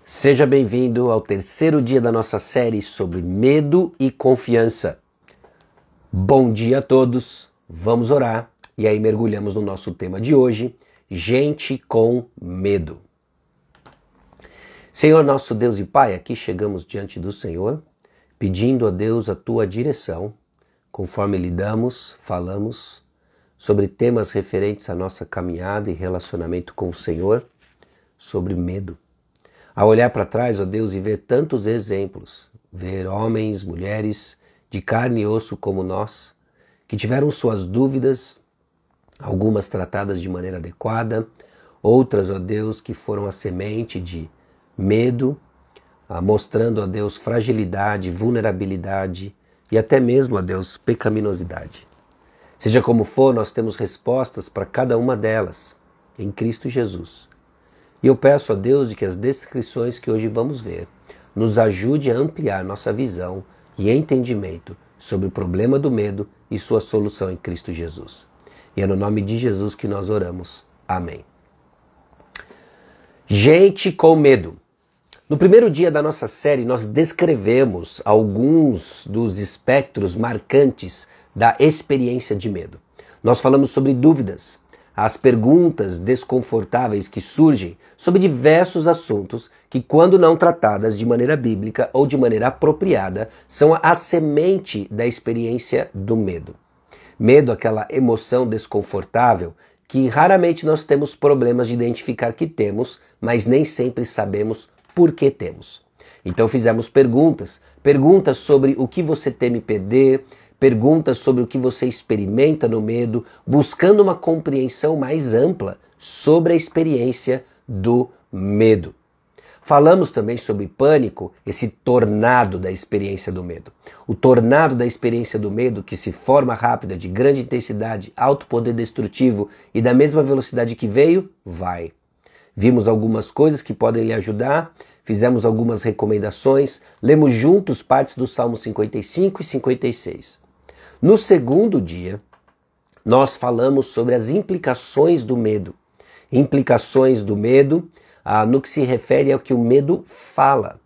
Seja bem-vindo ao terceiro dia da nossa série sobre medo e confiança. Bom dia a todos, vamos orar e aí mergulhamos no nosso tema de hoje, gente com medo. Senhor nosso Deus e Pai, aqui chegamos diante do Senhor, pedindo a Deus a Tua direção, conforme lidamos, falamos sobre temas referentes à nossa caminhada e relacionamento com o Senhor, sobre medo. Ao olhar para trás, ó Deus, e ver tantos exemplos, ver homens, mulheres de carne e osso como nós, que tiveram suas dúvidas, algumas tratadas de maneira adequada, outras, ó Deus, que foram a semente de medo, mostrando, ó Deus, fragilidade, vulnerabilidade e até mesmo, ó Deus, pecaminosidade. Seja como for, nós temos respostas para cada uma delas em Cristo Jesus. E eu peço a Deus de que as descrições que hoje vamos ver nos ajude a ampliar nossa visão e entendimento sobre o problema do medo e sua solução em Cristo Jesus. E é no nome de Jesus que nós oramos. Amém. Gente com medo. No primeiro dia da nossa série, nós descrevemos alguns dos espectros marcantes da experiência de medo. Nós falamos sobre dúvidas, as perguntas desconfortáveis que surgem sobre diversos assuntos que, quando não tratadas de maneira bíblica ou de maneira apropriada, são a semente da experiência do medo. Medo, aquela emoção desconfortável que raramente nós temos problemas de identificar que temos, mas nem sempre sabemos por que temos. Então fizemos perguntas sobre o que você teme perder, perguntas sobre o que você experimenta no medo, buscando uma compreensão mais ampla sobre a experiência do medo. Falamos também sobre pânico, esse tornado da experiência do medo. O tornado da experiência do medo que se forma rápida, de grande intensidade, alto poder destrutivo e da mesma velocidade que veio, vai. Vimos algumas coisas que podem lhe ajudar, fizemos algumas recomendações, lemos juntos partes do Salmo 55 e 56. No segundo dia, nós falamos sobre as implicações do medo. Implicações do medo no que se refere ao que o medo fala.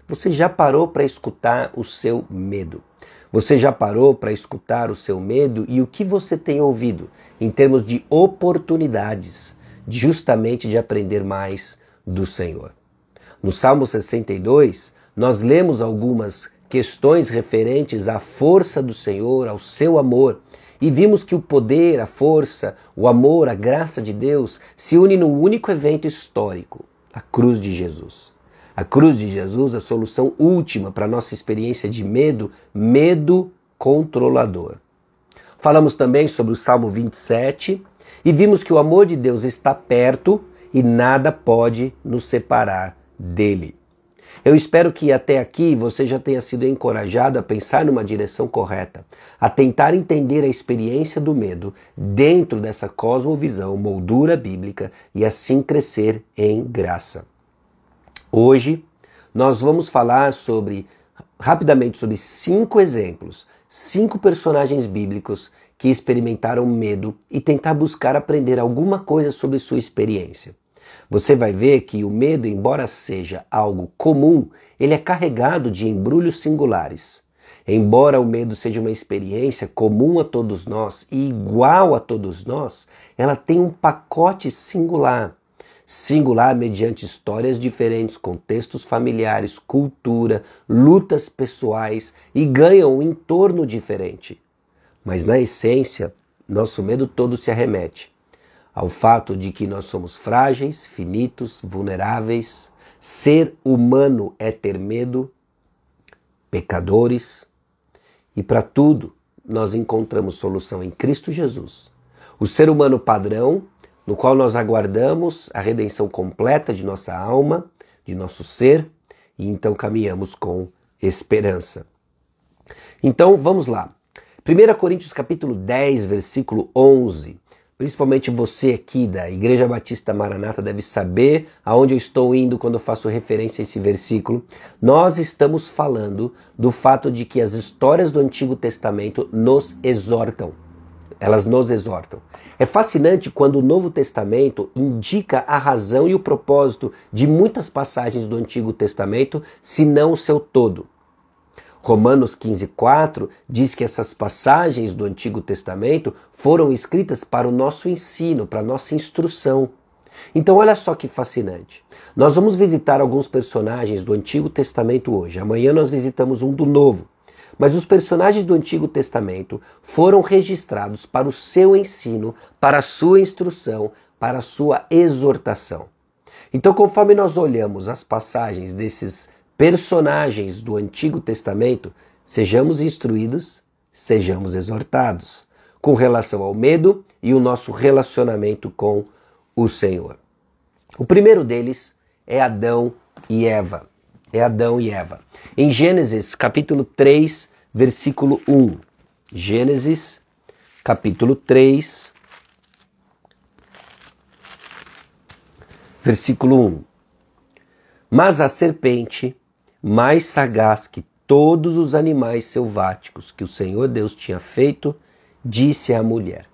Você já parou para escutar o seu medo? Você já parou para escutar o seu medo e o que você tem ouvido em termos de oportunidades, justamente de aprender mais do Senhor? No Salmo 62, nós lemos algumas questões referentes à força do Senhor, ao seu amor, e vimos que o poder, a força, o amor, a graça de Deus se une num único evento histórico, a cruz de Jesus. A cruz de Jesus, a solução última para a nossa experiência de medo, medo controlador. Falamos também sobre o Salmo 27 e vimos que o amor de Deus está perto e nada pode nos separar dele. Eu espero que até aqui você já tenha sido encorajado a pensar numa direção correta, a tentar entender a experiência do medo dentro dessa cosmovisão, moldura bíblica e assim crescer em graça. Hoje nós vamos falar rapidamente sobre 5 exemplos, 5 personagens bíblicos que experimentaram medo e tentar buscar aprender alguma coisa sobre sua experiência. Você vai ver que o medo, embora seja algo comum, ele é carregado de embrulhos singulares. Embora o medo seja uma experiência comum a todos nós e igual a todos nós, ela tem um pacote singular. Singular mediante histórias diferentes, contextos familiares, cultura, lutas pessoais e ganha um entorno diferente. Mas na essência, nosso medo todo se arremete ao fato de que nós somos frágeis, finitos, vulneráveis. Ser humano é ter medo, pecadores, e para tudo nós encontramos solução em Cristo Jesus. O ser humano padrão, no qual nós aguardamos a redenção completa de nossa alma, de nosso ser, e então caminhamos com esperança. Então vamos lá. 1 Coríntios capítulo 10, versículo 11. Principalmente você aqui da Igreja Batista Maranata deve saber aonde eu estou indo quando eu faço referência a esse versículo. Nós estamos falando do fato de que as histórias do Antigo Testamento nos exortam. elas nos exortam. É fascinante quando o Novo Testamento indica a razão e o propósito de muitas passagens do Antigo Testamento, se não o seu todo. Romanos 15,4 diz que essas passagens do Antigo Testamento foram escritas para o nosso ensino, para a nossa instrução. Então olha só que fascinante. Nós vamos visitar alguns personagens do Antigo Testamento hoje. Amanhã nós visitamos um do Novo. Mas os personagens do Antigo Testamento foram registrados para o seu ensino, para a sua instrução, para a sua exortação. Então, conforme nós olhamos as passagens desses personagens do Antigo Testamento, sejamos instruídos, sejamos exortados, com relação ao medo e o nosso relacionamento com o Senhor. O primeiro deles é Adão e Eva. Em Gênesis capítulo 3, versículo 1. Gênesis capítulo 3, versículo 1. Mas a serpente, mais sagaz que todos os animais selváticos que o Senhor Deus tinha feito, disse à mulher: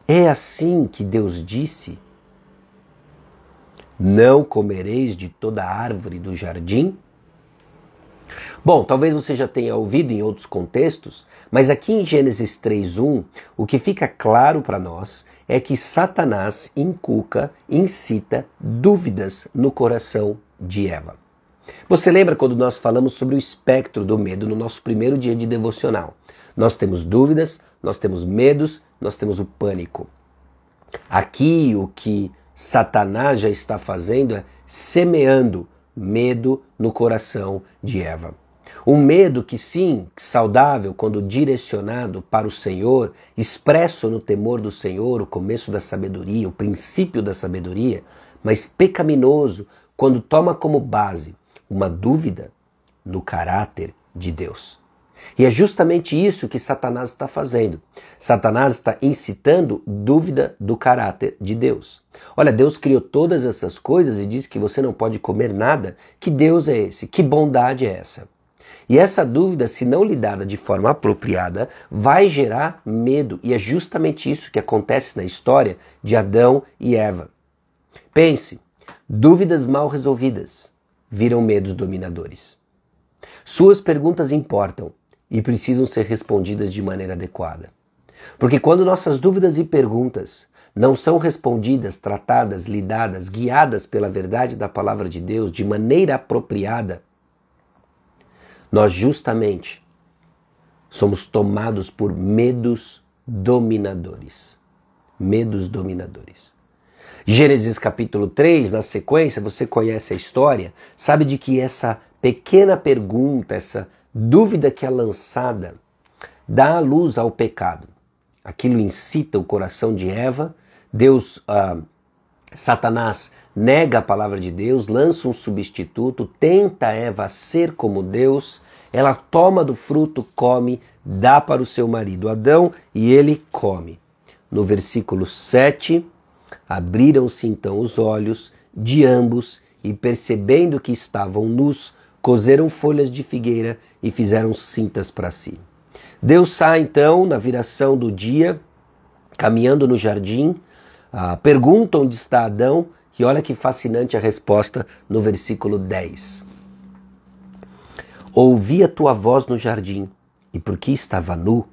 é assim que Deus disse: não comereis de toda árvore do jardim? Bom, talvez você já tenha ouvido em outros contextos, mas aqui em Gênesis 3:1, o que fica claro para nós é que Satanás incita dúvidas no coração de Eva. Você lembra quando nós falamos sobre o espectro do medo no nosso primeiro dia de devocional? Nós temos dúvidas, nós temos medos, nós temos o pânico. Aqui o que Satanás já está fazendo é semeando medo no coração de Eva. Um medo que sim, saudável quando direcionado para o Senhor, expresso no temor do Senhor, o começo da sabedoria, o princípio da sabedoria, mas pecaminoso quando toma como base uma dúvida no caráter de Deus. E é justamente isso que Satanás está fazendo. Satanás está incitando dúvida do caráter de Deus. Olha, Deus criou todas essas coisas e diz que você não pode comer nada. Que Deus é esse? Que bondade é essa? E essa dúvida, se não lidada de forma apropriada, vai gerar medo. E é justamente isso que acontece na história de Adão e Eva. Pense, dúvidas mal resolvidas viram medos dominadores. Suas perguntas importam e precisam ser respondidas de maneira adequada. Porque quando nossas dúvidas e perguntas não são respondidas, tratadas, lidadas, guiadas pela verdade da palavra de Deus de maneira apropriada, nós justamente somos tomados por medos dominadores. Medos dominadores. Gênesis capítulo 3, na sequência, você conhece a história, sabe de que essa pequena pergunta, essa dúvida que é lançada, dá a luz ao pecado. Aquilo incita o coração de Eva, Satanás nega a palavra de Deus, lança um substituto, tenta Eva ser como Deus, ela toma do fruto, come, dá para o seu marido Adão e ele come. No versículo 7, abriram-se então os olhos de ambos e percebendo que estavam nus, coseram folhas de figueira e fizeram cintas para si. Deus sai então na viração do dia, caminhando no jardim, pergunta onde está Adão e olha que fascinante a resposta no versículo 10. Ouvi a tua voz no jardim e porque estava nu,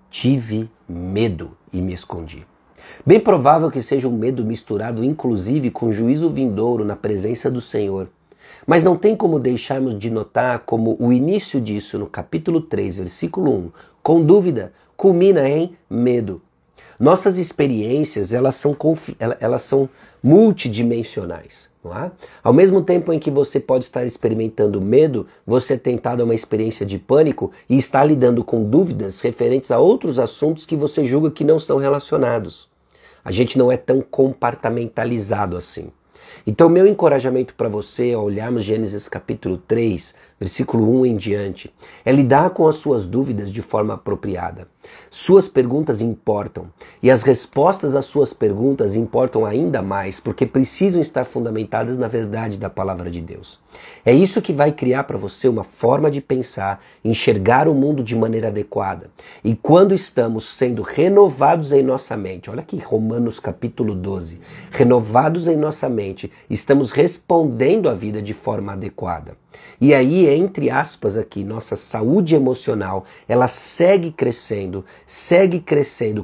tive medo e me escondi. Bem provável que seja um medo misturado inclusive com juízo vindouro na presença do Senhor. Mas não tem como deixarmos de notar como o início disso, no capítulo 3, versículo 1, com dúvida, culmina em medo. Nossas experiências, elas são multidimensionais, não é? Ao mesmo tempo em que você pode estar experimentando medo, você é tentado a uma experiência de pânico e está lidando com dúvidas referentes a outros assuntos que você julga que não são relacionados. A gente não é tão compartimentalizado assim. Então, meu encorajamento para você, ao olharmos Gênesis capítulo 3, versículo 1 em diante, é lidar com as suas dúvidas de forma apropriada. Suas perguntas importam, e as respostas às suas perguntas importam ainda mais, porque precisam estar fundamentadas na verdade da palavra de Deus. É isso que vai criar para você uma forma de pensar, enxergar o mundo de maneira adequada. E quando estamos sendo renovados em nossa mente, olha aqui Romanos capítulo 12, renovados em nossa mente, estamos respondendo à vida de forma adequada. E aí, entre aspas aqui, nossa saúde emocional, ela segue crescendo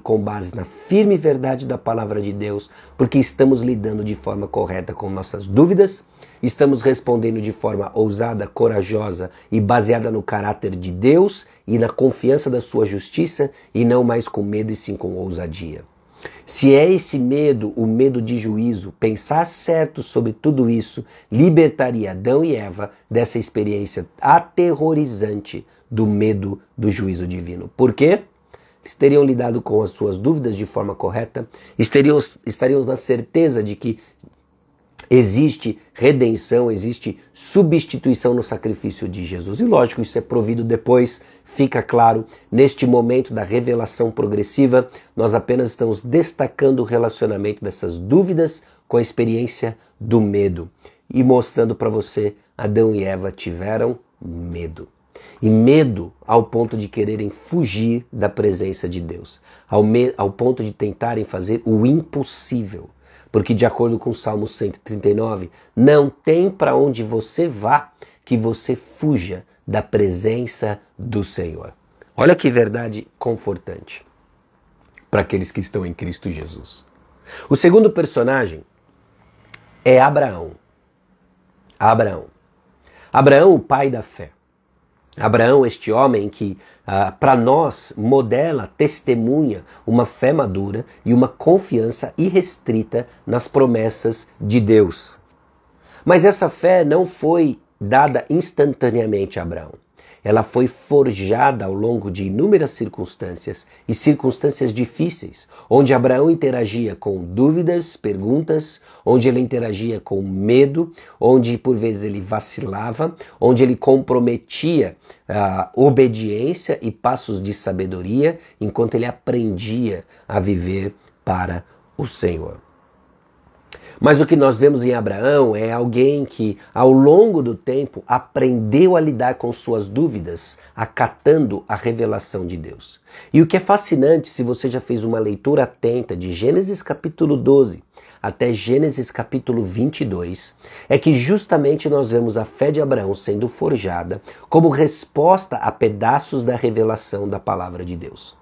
com base na firme verdade da palavra de Deus, porque estamos lidando de forma correta com nossas dúvidas, estamos respondendo de forma ousada, corajosa e baseada no caráter de Deus e na confiança da sua justiça, e não mais com medo e sim com ousadia. Se é esse medo, o medo de juízo, pensar certo sobre tudo isso libertaria Adão e Eva dessa experiência aterrorizante do medo do juízo divino. Por quê? Eles teriam lidado com as suas dúvidas de forma correta, estariam na certeza de que existe redenção, existe substituição no sacrifício de Jesus. E lógico, isso é provido depois, fica claro. Neste momento da revelação progressiva, nós apenas estamos destacando o relacionamento dessas dúvidas com a experiência do medo. E mostrando para você, Adão e Eva tiveram medo. E medo ao ponto de quererem fugir da presença de Deus. Ao ponto de tentarem fazer o impossível. Porque de acordo com o Salmo 139, não tem para onde você vá que você fuja da presença do Senhor. Olha que verdade confortante para aqueles que estão em Cristo Jesus. O segundo personagem é Abraão. Abraão, o pai da fé. Abraão, este homem que para nós modela, testemunha uma fé madura e uma confiança irrestrita nas promessas de Deus. Mas essa fé não foi dada instantaneamente a Abraão. Ela foi forjada ao longo de inúmeras circunstâncias e circunstâncias difíceis, onde Abraão interagia com dúvidas, perguntas, onde ele interagia com medo, onde por vezes ele vacilava, onde ele comprometia obediência e passos de sabedoria, enquanto ele aprendia a viver para o Senhor. Mas o que nós vemos em Abraão é alguém que, ao longo do tempo, aprendeu a lidar com suas dúvidas, acatando a revelação de Deus. E o que é fascinante, se você já fez uma leitura atenta de Gênesis capítulo 12 até Gênesis capítulo 22, é que justamente nós vemos a fé de Abraão sendo forjada como resposta a pedaços da revelação da palavra de Deus.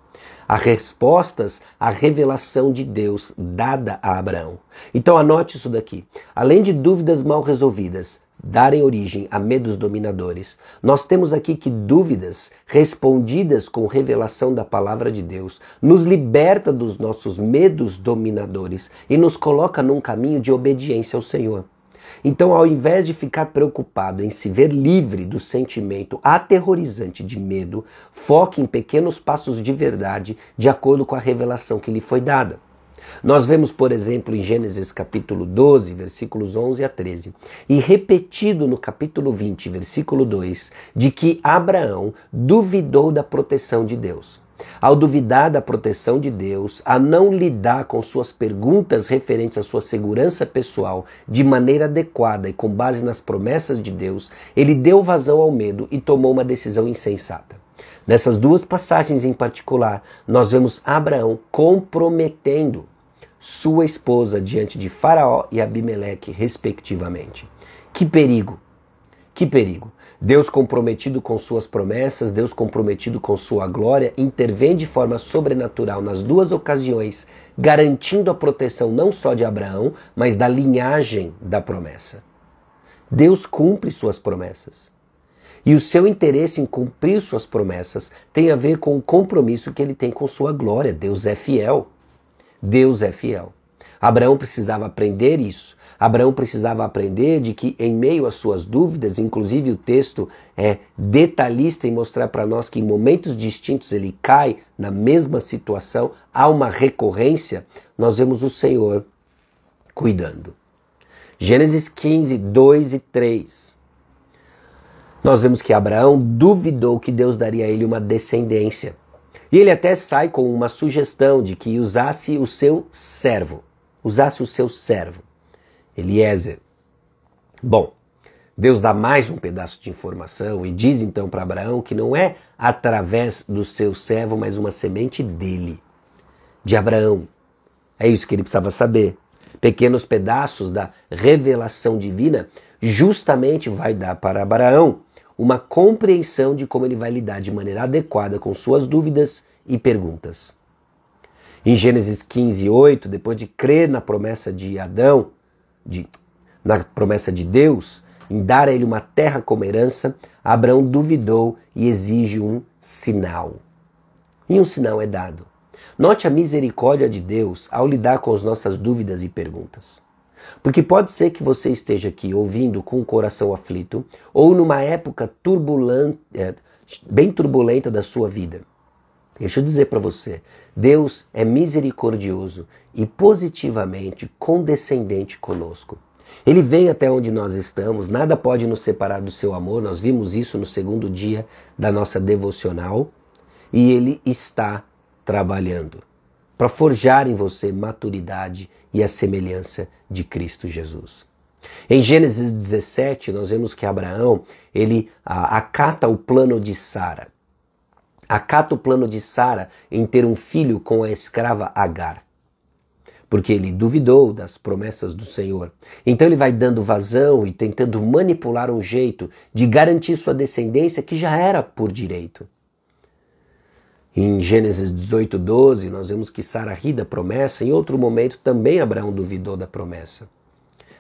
As respostas à revelação de Deus dada a Abraão. Então anote isso daqui. Além de dúvidas mal resolvidas darem origem a medos dominadores, nós temos aqui que dúvidas respondidas com revelação da palavra de Deus nos liberta dos nossos medos dominadores e nos coloca num caminho de obediência ao Senhor. Então, ao invés de ficar preocupado em se ver livre do sentimento aterrorizante de medo, foque em pequenos passos de verdade de acordo com a revelação que lhe foi dada. Nós vemos, por exemplo, em Gênesis capítulo 12, versículos 11 a 13, e repetido no capítulo 20, versículo 2, de que Abraão duvidou da proteção de Deus. Ao duvidar da proteção de Deus, a não lidar com suas perguntas referentes à sua segurança pessoal de maneira adequada e com base nas promessas de Deus, ele deu vazão ao medo e tomou uma decisão insensata. Nessas duas passagens em particular, nós vemos Abraão comprometendo sua esposa diante de Faraó e Abimeleque, respectivamente. Que perigo! Que perigo! Deus comprometido com suas promessas, Deus comprometido com sua glória, intervém de forma sobrenatural nas duas ocasiões, garantindo a proteção não só de Abraão, mas da linhagem da promessa. Deus cumpre suas promessas. E o seu interesse em cumprir suas promessas tem a ver com o compromisso que ele tem com sua glória. Deus é fiel. Deus é fiel. Abraão precisava aprender isso. Abraão precisava aprender de que em meio às suas dúvidas, inclusive o texto é detalhista em mostrar para nós que em momentos distintos ele cai na mesma situação, há uma recorrência, nós vemos o Senhor cuidando. Gênesis 15, 2 e 3. Nós vemos que Abraão duvidou que Deus daria a ele uma descendência. E ele até sai com uma sugestão de que usasse o seu servo, Eliezer. Bom, Deus dá mais um pedaço de informação e diz então para Abraão que não é através do seu servo, mas uma semente dele, de Abraão. É isso que ele precisava saber. Pequenos pedaços da revelação divina justamente vai dar para Abraão uma compreensão de como ele vai lidar de maneira adequada com suas dúvidas e perguntas. Em Gênesis 15:8, depois de crer na promessa de Adão, na promessa de Deus, em dar a ele uma terra como herança, Abraão duvidou e exige um sinal. E um sinal é dado. Note a misericórdia de Deus ao lidar com as nossas dúvidas e perguntas. Porque pode ser que você esteja aqui ouvindo com o coração aflito ou numa época bem turbulenta da sua vida. Deixa eu dizer para você, Deus é misericordioso e positivamente condescendente conosco. Ele vem até onde nós estamos, nada pode nos separar do seu amor, nós vimos isso no segundo dia da nossa devocional, e Ele está trabalhando para forjar em você maturidade e a semelhança de Cristo Jesus. Em Gênesis 17, nós vemos que Abraão, ele acata o plano de Sara. Acata o plano de Sara em ter um filho com a escrava Agar, porque ele duvidou das promessas do Senhor. Então ele vai dando vazão e tentando manipular um jeito de garantir sua descendência que já era por direito. Em Gênesis 18:12, nós vemos que Sara ri da promessa, em outro momento também Abraão duvidou da promessa.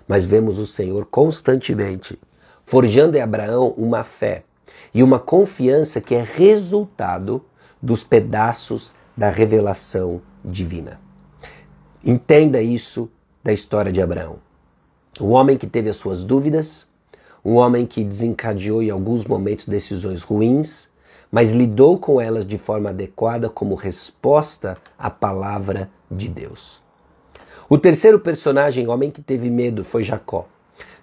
Mas vemos o Senhor constantemente forjando em Abraão uma fé e uma confiança que é resultado dos pedaços da revelação divina. Entenda isso da história de Abraão. Um homem que teve as suas dúvidas, um homem que desencadeou em alguns momentos decisões ruins, mas lidou com elas de forma adequada como resposta à palavra de Deus. O terceiro personagem, homem que teve medo, foi Jacó.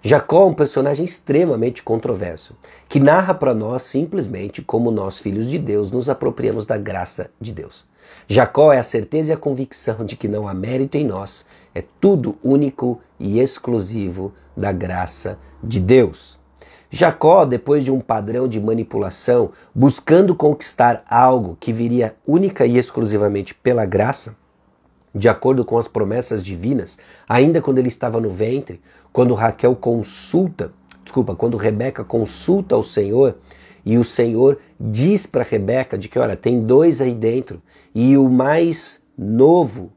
Jacó é um personagem extremamente controverso, que narra para nós simplesmente como nós, filhos de Deus, nos apropriamos da graça de Deus. Jacó é a certeza e a convicção de que não há mérito em nós, é tudo único e exclusivo da graça de Deus. Jacó, depois de um padrão de manipulação, buscando conquistar algo que viria única e exclusivamente pela graça, de acordo com as promessas divinas, ainda quando ele estava no ventre, quando quando Rebeca consulta o Senhor, e o Senhor diz para Rebeca de que, olha, tem dois aí dentro, e o mais novo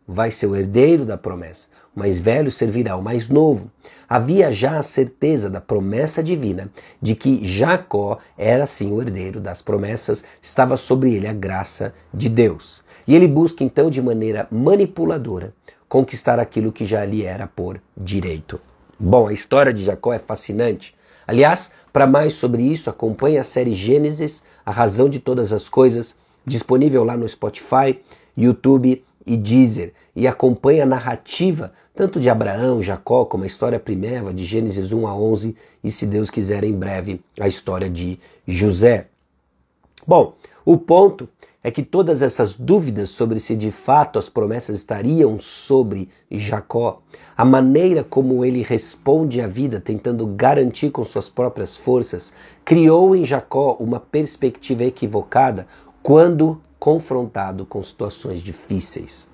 vai ser o herdeiro da promessa. O mais velho servirá ao mais novo. Havia já a certeza da promessa divina de que Jacó era sim o herdeiro das promessas, estava sobre ele a graça de Deus. E ele busca então de maneira manipuladora conquistar aquilo que já lhe era por direito. Bom, a história de Jacó é fascinante. Aliás, para mais sobre isso, acompanhe a série Gênesis, a razão de todas as coisas, disponível lá no Spotify, YouTube e Deezer, e acompanhe a narrativa tanto de Abraão, Jacó, como a história primeva de Gênesis 1-11 e, se Deus quiser, em breve, a história de José. Bom, o ponto é que todas essas dúvidas sobre se de fato as promessas estariam sobre Jacó, a maneira como ele responde à vida tentando garantir com suas próprias forças, criou em Jacó uma perspectiva equivocada quando confrontado com situações difíceis.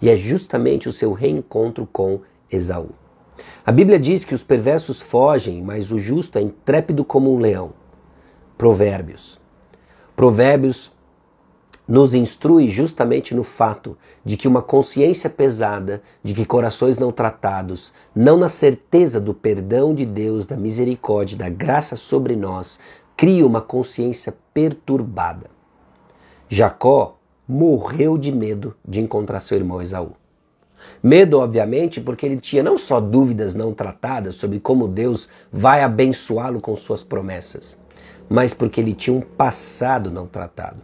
E é justamente o seu reencontro com Esaú. A Bíblia diz que os perversos fogem, mas o justo é intrépido como um leão. Provérbios nos instrui justamente no fato de que uma consciência pesada, de que corações não tratados, não na certeza do perdão de Deus, da misericórdia, da graça sobre nós, cria uma consciência perturbada. Jacó morreu de medo de encontrar seu irmão Esaú. Medo, obviamente, porque ele tinha não só dúvidas não tratadas sobre como Deus vai abençoá-lo com suas promessas, mas porque ele tinha um passado não tratado.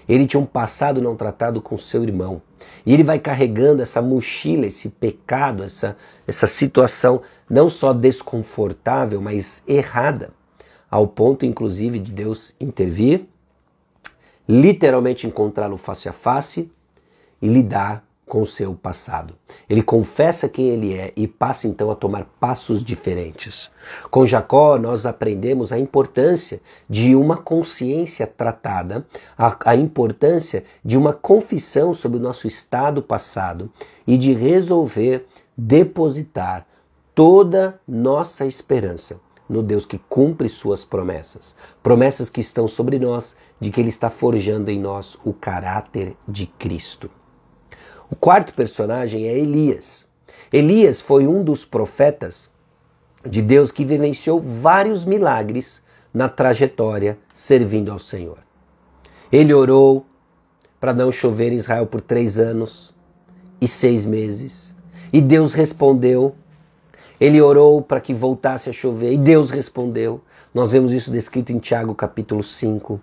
Ele tinha um passado não tratado com seu irmão. E ele vai carregando essa mochila, esse pecado, essa situação não só desconfortável, mas errada, ao ponto, inclusive, de Deus intervir, literalmente encontrá-lo face a face e lidar com o seu passado. Ele confessa quem ele é e passa então a tomar passos diferentes. Com Jacó nós aprendemos a importância de uma consciência tratada, a importância de uma confissão sobre o nosso estado passado e de resolver depositar toda nossa esperança no Deus que cumpre suas promessas. Promessas que estão sobre nós, de que Ele está forjando em nós o caráter de Cristo. O quarto personagem é Elias. Elias foi um dos profetas de Deus que vivenciou vários milagres na trajetória servindo ao Senhor. Ele orou para não chover em Israel por 3 anos e 6 meses. E Deus respondeu. Ele orou para que voltasse a chover e Deus respondeu. Nós vemos isso descrito em Tiago capítulo 5.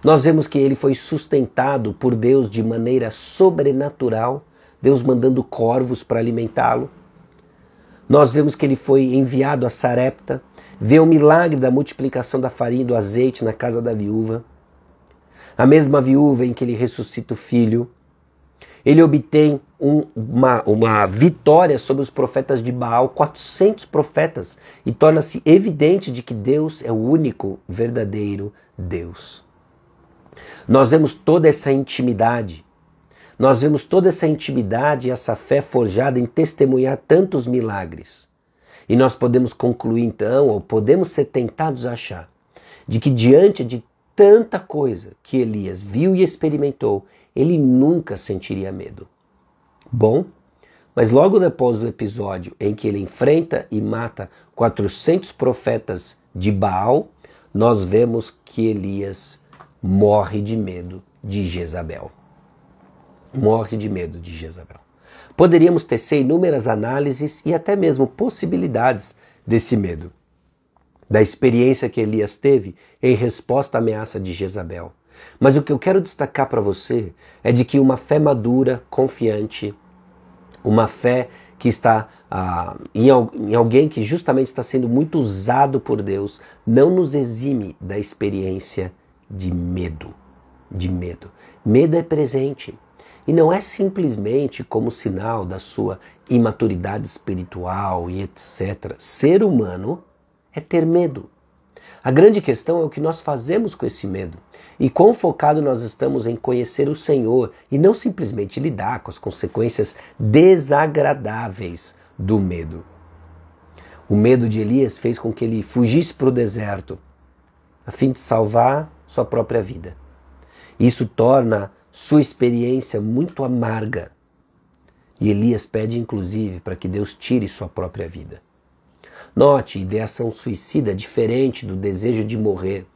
Nós vemos que ele foi sustentado por Deus de maneira sobrenatural, Deus mandando corvos para alimentá-lo. Nós vemos que ele foi enviado a Sarepta, vê o milagre da multiplicação da farinha e do azeite na casa da viúva. A mesma viúva em que ele ressuscita o filho. Ele obtém uma vitória sobre os profetas de Baal, 400 profetas, e torna-se evidente de que Deus é o único verdadeiro Deus. Nós vemos toda essa intimidade. Nós vemos toda essa intimidade e essa fé forjada em testemunhar tantos milagres. E nós podemos concluir então, ou podemos ser tentados a achar, de que diante de tanta coisa que Elias viu e experimentou, ele nunca sentiria medo. Bom, mas logo depois do episódio em que ele enfrenta e mata 400 profetas de Baal, nós vemos que Elias morre de medo de Jezabel. Morre de medo de Jezabel. Poderíamos tecer inúmeras análises e até mesmo possibilidades desse medo, da experiência que Elias teve em resposta à ameaça de Jezabel. Mas o que eu quero destacar para você é de que uma fé madura, confiante, uma fé que está em alguém que justamente está sendo muito usado por Deus, não nos exime da experiência de medo. De medo. Medo é presente. E não é simplesmente como sinal da sua imaturidade espiritual e etc. Ser humano é ter medo. A grande questão é o que nós fazemos com esse medo e quão focado nós estamos em conhecer o Senhor e não simplesmente lidar com as consequências desagradáveis do medo. O medo de Elias fez com que ele fugisse para o deserto a fim de salvar sua própria vida. Isso torna sua experiência muito amarga. E Elias pede inclusive para que Deus tire sua própria vida. Note, ideação suicida é diferente do desejo de morrer,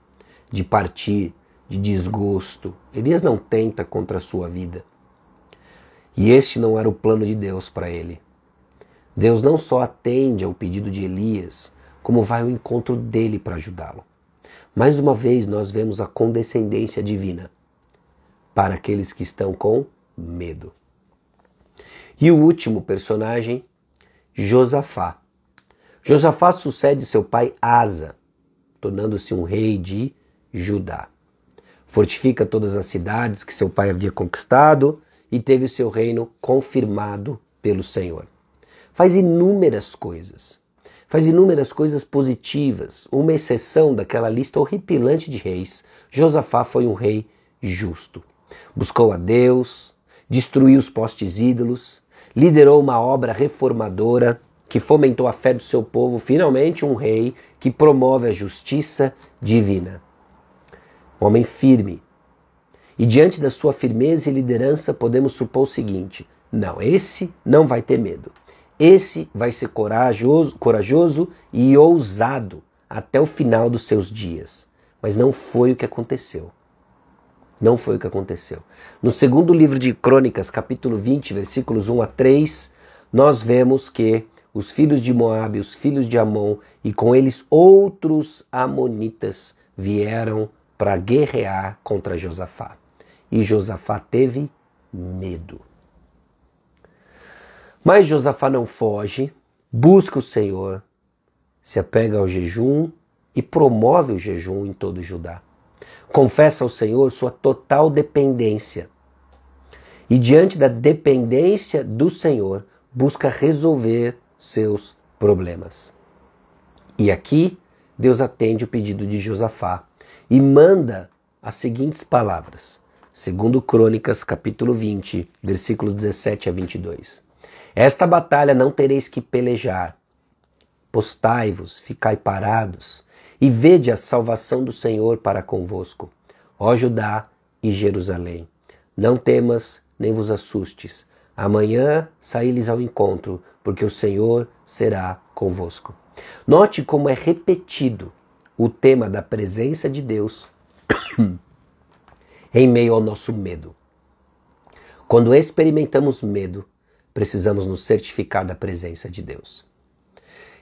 de partir, de desgosto. Elias não tenta contra a sua vida. E este não era o plano de Deus para ele. Deus não só atende ao pedido de Elias, como vai ao encontro dele para ajudá-lo. Mais uma vez nós vemos a condescendência divina para aqueles que estão com medo. E o último personagem, Josafá. Josafá sucede seu pai Asa, tornando-se um rei de Judá. Fortifica todas as cidades que seu pai havia conquistado e teve o seu reino confirmado pelo Senhor. Faz inúmeras coisas positivas. Uma exceção daquela lista horripilante de reis, Josafá foi um rei justo. Buscou a Deus, destruiu os postes ídolos, liderou uma obra reformadora que fomentou a fé do seu povo, finalmente um rei que promove a justiça divina. Um homem firme. E diante da sua firmeza e liderança podemos supor o seguinte: não, esse não vai ter medo. Esse vai ser corajoso e ousado até o final dos seus dias. Mas não foi o que aconteceu. Não foi o que aconteceu. No segundo livro de Crônicas, capítulo 20, versículos 1 a 3, nós vemos que os filhos de Moabe, os filhos de Amon e com eles outros amonitas vieram para guerrear contra Josafá. E Josafá teve medo. Mas Josafá não foge, busca o Senhor, se apega ao jejum e promove o jejum em todo Judá. Confessa ao Senhor sua total dependência. E diante da dependência do Senhor, busca resolver seus problemas. E aqui, Deus atende o pedido de Josafá e manda as seguintes palavras. Segundo Crônicas, capítulo 20, versículos 17 a 22. Esta batalha não tereis que pelejar. Postai-vos, ficai parados, e vede a salvação do Senhor para convosco. Ó Judá e Jerusalém, não temas nem vos assustes. Amanhã saí-lhes ao encontro, porque o Senhor será convosco. Note como é repetido o tema da presença de Deus em meio ao nosso medo. Quando experimentamos medo, precisamos nos certificar da presença de Deus.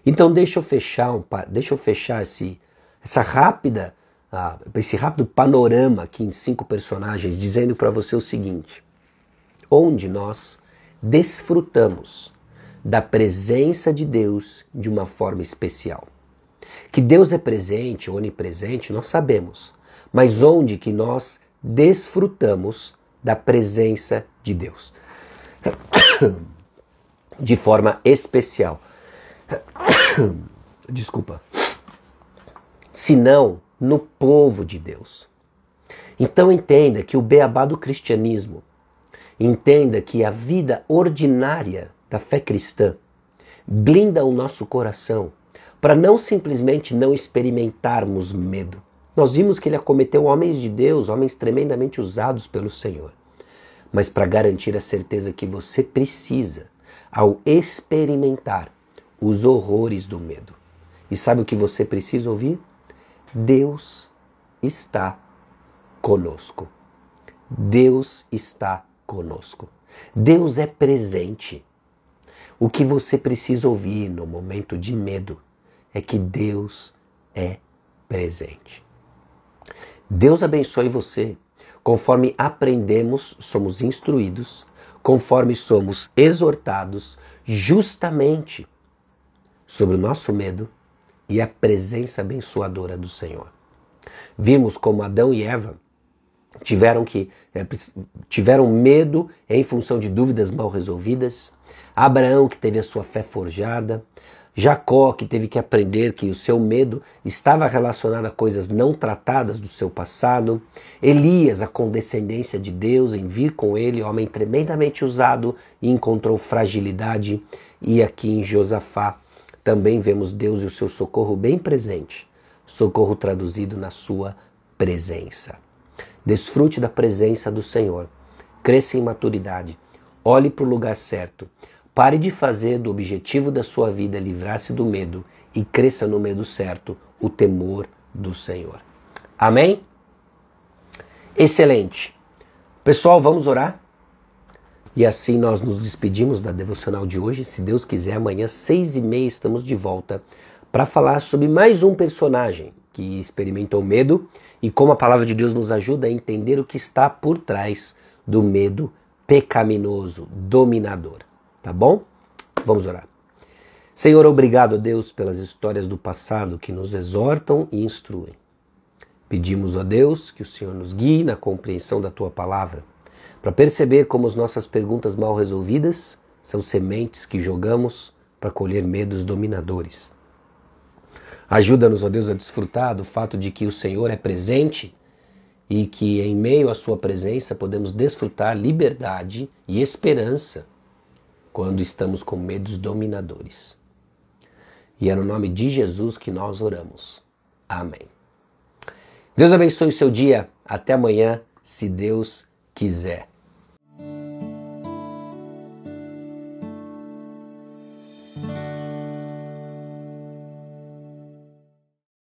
Então deixa eu fechar esse rápido panorama aqui em 5 personagens, dizendo para você o seguinte: onde nós desfrutamos da presença de Deus de uma forma especial. Que Deus é presente, onipresente, nós sabemos, mas onde que nós desfrutamos da presença de Deus de forma especial. Desculpa. Senão no povo de Deus. Então entenda que o beabá do cristianismo, entenda que a vida ordinária da fé cristã blinda o nosso coração para não simplesmente não experimentarmos medo. Nós vimos que ele acometeu homens de Deus, homens tremendamente usados pelo Senhor, mas para garantir a certeza que você precisa ao experimentar os horrores do medo. E sabe o que você precisa ouvir? Deus está conosco. Deus está conosco. Deus é presente. O que você precisa ouvir no momento de medo é que Deus é presente. Deus abençoe você. Conforme aprendemos, somos instruídos, conforme somos exortados justamente sobre o nosso medo e a presença abençoadora do Senhor. Vimos como Adão e Eva tiveram medo em função de dúvidas mal resolvidas, Abraão, que teve a sua fé forjada, Jacó, que teve que aprender que o seu medo estava relacionado a coisas não tratadas do seu passado, Elias, a condescendência de Deus em vir com ele, homem tremendamente usado, e encontrou fragilidade, e aqui em Josafá também vemos Deus e o seu socorro bem presente, socorro traduzido na sua presença. Desfrute da presença do Senhor, cresça em maturidade, olhe para o lugar certo, pare de fazer do objetivo da sua vida livrar-se do medo e cresça no medo certo, o temor do Senhor. Amém? Excelente. Pessoal, vamos orar? E assim nós nos despedimos da devocional de hoje. Se Deus quiser, amanhã 6h30 estamos de volta para falar sobre mais um personagem que experimentou medo e como a palavra de Deus nos ajuda a entender o que está por trás do medo pecaminoso, dominador. Tá bom? Vamos orar. Senhor, obrigado a Deus pelas histórias do passado que nos exortam e instruem. Pedimos a Deus que o Senhor nos guie na compreensão da Tua palavra, para perceber como as nossas perguntas mal resolvidas são sementes que jogamos para colher medos dominadores. Ajuda-nos, ó Deus, a desfrutar do fato de que o Senhor é presente e que em meio à Sua presença podemos desfrutar liberdade e esperança quando estamos com medos dominadores. E é no nome de Jesus que nós oramos. Amém. Deus abençoe o seu dia. Até amanhã, se Deus quiser.